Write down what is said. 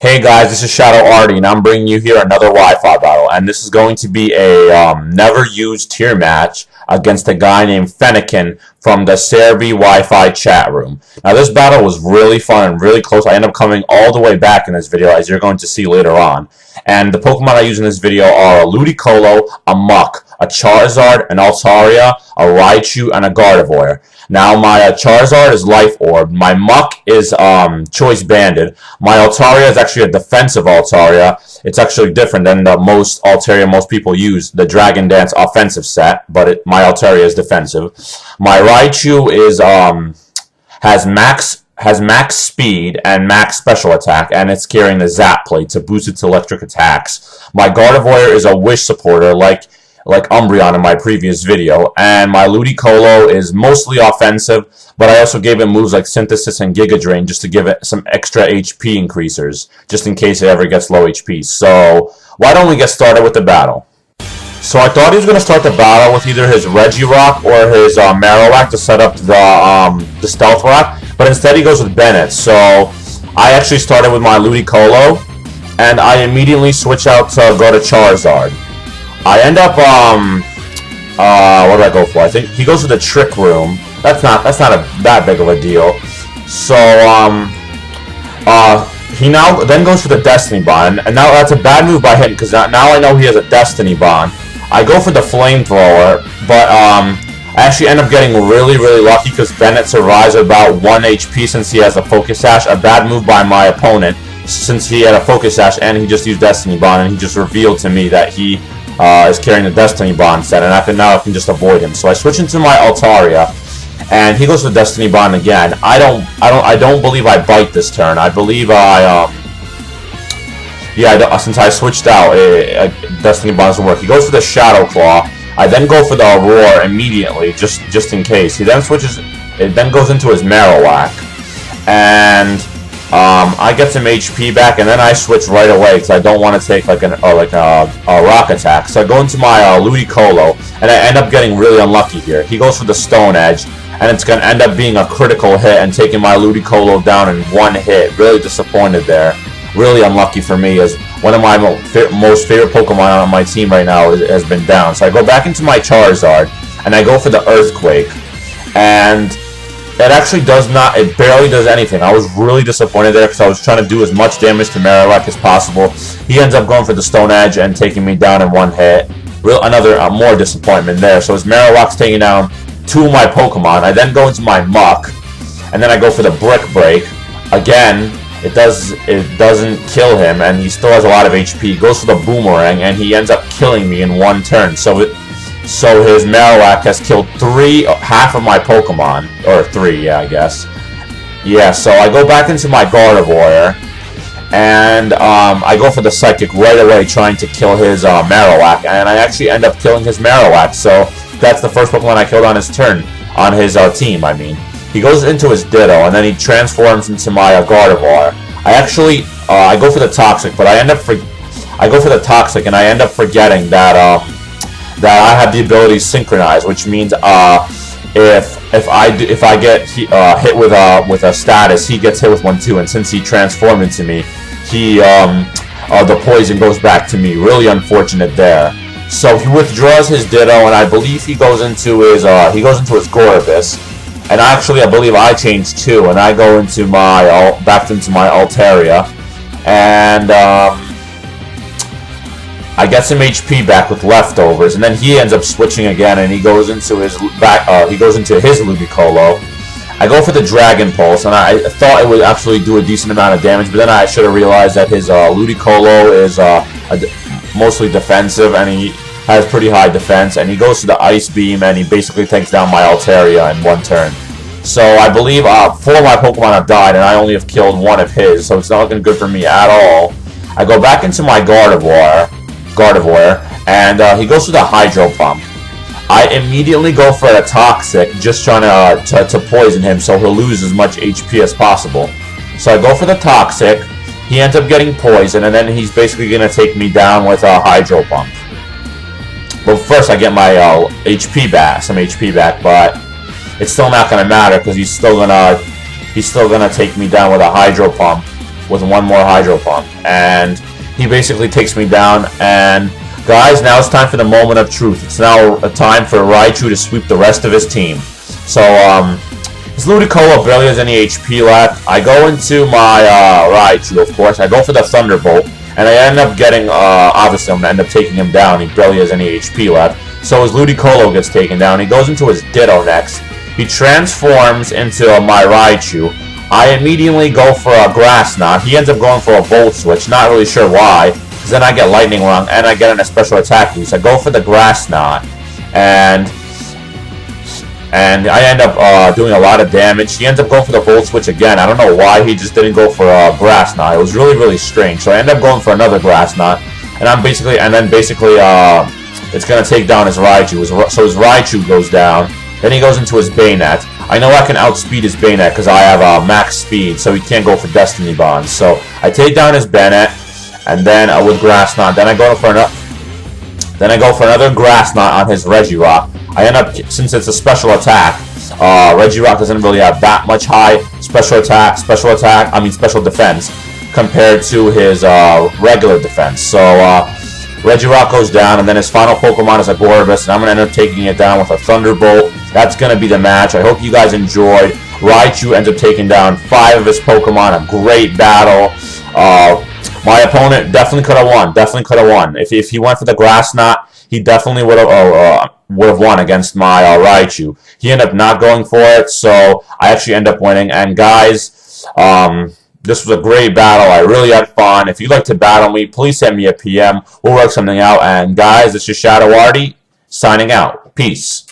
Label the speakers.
Speaker 1: Hey guys, this is Shadow Artie, and I'm bringing you here another Wi-Fi battle, and this is going to be a never-used tier match against a guy named Fennekin from the Serebii Wi-Fi chat room. Now this battle was really fun and really close. I ended up coming all the way back in this video, as you're going to see later on. And the Pokemon I use in this video are a Ludicolo, a Muk, a Charizard, an Altaria, a Raichu, and a Gardevoir. Now my Charizard is Life Orb, my Muk is Choice Banded, my Altaria is actually a defensive Altaria. It's actually different than the most Altaria most people use, the Dragon Dance offensive set, but my Altaria is defensive. My Raichu is has max speed and max special attack, and it's carrying the Zap Plate to boost its electric attacks. My Gardevoir is a Wish supporter like Umbreon in my previous video, and my Ludicolo is mostly offensive, but I also gave it moves like Synthesis and Giga Drain just to give it some extra HP increasers, just in case it ever gets low HP. So why don't we get started with the battle? So I thought he was going to start the battle with either his Regirock or his Marowak to set up the Stealth Rock, but instead he goes with Bennett. So I actually started with my Ludicolo, and I immediately switch out to go to Charizard. I end up, what did I go for? I think he goes to the Trick Room. That's not that big of a deal. So, he now then goes for the Destiny Bond, and now that's a bad move by him, because now I know he has a Destiny Bond. I go for the Flamethrower, but, I actually end up getting really lucky, because Bennett survives about 1 HP since he has a Focus Sash. A bad move by my opponent, since he had a Focus Sash, and he just used Destiny Bond, and he just revealed to me that he is carrying the Destiny Bond set, and now I can just avoid him. So I switch into my Altaria, and he goes for Destiny Bond again. I don't believe I bite this turn. I believe since I switched out, Destiny Bond doesn't work. He goes for the Shadow Claw. I then go for the Aurora immediately, just in case. He then switches. It then goes into his Marowak, and I get some HP back, and then I switch right away because I don't want to take like a rock attack. So I go into my Ludicolo, and I end up getting really unlucky here. He goes for the Stone Edge, and it's going to end up being a critical hit and taking my Ludicolo down in one hit. Really disappointed there. Really unlucky for me, as one of my most favorite Pokemon on my team right now has been down. So I go back into my Charizard, and I go for the Earthquake, and it actually does not, it barely does anything. I was really disappointed there because I was trying to do as much damage to Marowak as possible. He ends up going for the Stone Edge and taking me down in one hit. Another more disappointment there. So his Marowak's taking down 2 of my Pokemon. I then go into my Muk, and then I go for the Brick Break. Again, it doesn't kill him, and he still has a lot of HP. He goes for the Boomerang, and he ends up killing me in one turn. So his Marowak has killed half of my Pokemon. Or 3, yeah, I guess. Yeah, so I go back into my Gardevoir, and I go for the Psychic right away, trying to kill his Marowak, and I actually end up killing his Marowak. So that's the first Pokemon I killed on his turn, on his team, I mean. He goes into his Ditto, and then he transforms into my Gardevoir. I go for the Toxic, but I go for the Toxic, and I end up forgetting that I have the ability to synchronize, which means if I get hit with a status, he gets hit with one too. And since he transformed into me, the poison goes back to me. Really unfortunate there. So he withdraws his Ditto, and I believe he goes into his Gorebyss. And actually, I believe I changed too, and I go into back into my Altaria, and I get some HP back with leftovers, and then he ends up switching again, and he goes into his Ludicolo. I go for the Dragon Pulse, and I thought it would actually do a decent amount of damage, but then I should have realized that his Ludicolo is mostly defensive, and he has pretty high defense, and he goes to the Ice Beam, and he basically takes down my Altaria in one turn. So I believe 4 of my Pokemon have died, and I only have killed 1 of his, so it's not looking good for me at all. I go back into my Gardevoir, and he goes to the Hydro Pump. I immediately go for a Toxic, just trying to poison him so he'll lose as much HP as possible. So I go for the Toxic, he ends up getting poisoned, and then he's basically going to take me down with a Hydro Pump. But first I get my HP back, some HP back, but it's still not going to matter because he's still gonna take me down with a Hydro Pump. with one more Hydro Pump. And he basically takes me down. And guys, now it's time for the moment of truth. It's now a time for Raichu to sweep the rest of his team. So, his Ludicolo barely has any HP left. I go into my Raichu, of course. I go for the Thunderbolt. And I end up getting, obviously I'm going to end up taking him down. He barely has any HP left. So his Ludicolo gets taken down. He goes into his Ditto next. He transforms into my Raichu. I immediately go for a Grass Knot. He ends up going for a Volt Switch. Not really sure why. Because then I get Lightning Rung and I get in a special attack use. I go for the Grass Knot. And I end up doing a lot of damage. He ends up going for the Volt Switch again. I don't know why he just didn't go for a Grass Knot. It was really, really strange. So I end up going for another Grass Knot. And then basically, it's going to take down his Raichu. So his Raichu goes down. Then he goes into his Bayonet. I know I can outspeed his Bayonet because I have max speed, so he can't go for Destiny Bonds. So I take down his Bayonet, and then with Grass Knot. Then I go for another Grass Knot on his Regirock. I end up, since it's a special attack, Regirock doesn't really have that much high special defense compared to his regular defense. So Regirock goes down, and then his final Pokemon is a Gorbis, and I'm going to end up taking it down with a Thunderbolt. That's going to be the match. I hope you guys enjoyed. Raichu ends up taking down 5 of his Pokemon. A great battle. My opponent definitely could have won. If he went for the Grass Knot, he definitely would have won against my Raichu. He ended up not going for it, so I actually end up winning. And guys, this was a great battle. I really had fun. If you'd like to battle me, please send me a PM. We'll work something out. And guys, this is Shadow Artie signing out. Peace.